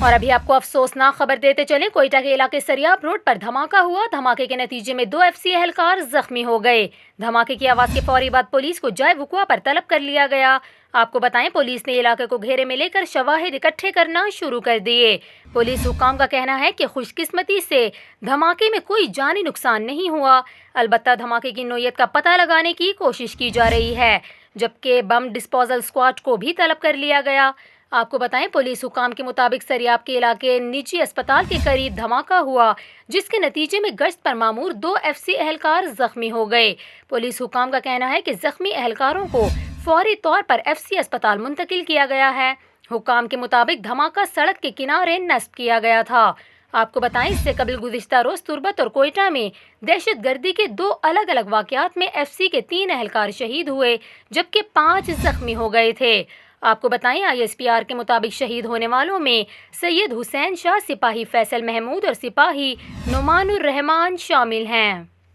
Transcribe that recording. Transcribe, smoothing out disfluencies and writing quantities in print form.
और अभी आपको अफसोसनाक खबर देते चले, कोयटा के इलाके सरियाब रोड पर धमाका हुआ। धमाके के नतीजे में 2 एफसी एहलकार जख्मी हो गए। धमाके की आवाज के फौरी बाद पुलिस को जाए वुकुआ पर तलब कर लिया गया। आपको बताएं, पुलिस ने इलाके को घेरे में लेकर शवाहिद इकट्ठे करना शुरू कर दिए। पुलिस हुकाम का कहना है कि खुशकिस्मती से धमाके में कोई जानी नुकसान नहीं हुआ। अलबत्ता धमाके की नोयत का पता लगाने की कोशिश की जा रही है, जबकि बम डिस्पोजल स्क्वाड को भी तलब कर लिया गया। आपको बताएं, पुलिस हुकाम के मुताबिक सरियाब के इलाके निजी अस्पताल के करीब धमाका हुआ, जिसके नतीजे में गश्त पर मामूर 2 एफसी एहलकार जख्मी हो गए। पुलिस हुकाम का कहना है कि जख्मी एहलकारों को फौरी तौर पर एफसी अस्पताल मुंतकिल किया गया है। हुकाम के मुताबिक धमाका सड़क के किनारे नस्ब किया गया था। आपको बताएं, इससे कबल गुज़िश्ता रोज तुरबत और कोयटा में दहशतगर्दी के 2 अलग अलग वाक़यात में एफसी के 3 एहलकार शहीद हुए, जबकि 5 जख्मी हो गए थे। आपको बताएं, ISPR के मुताबिक शहीद होने वालों में सैयद हुसैन शाह, सिपाही फैसल महमूद और सिपाही नुमानुर रहमान शामिल हैं।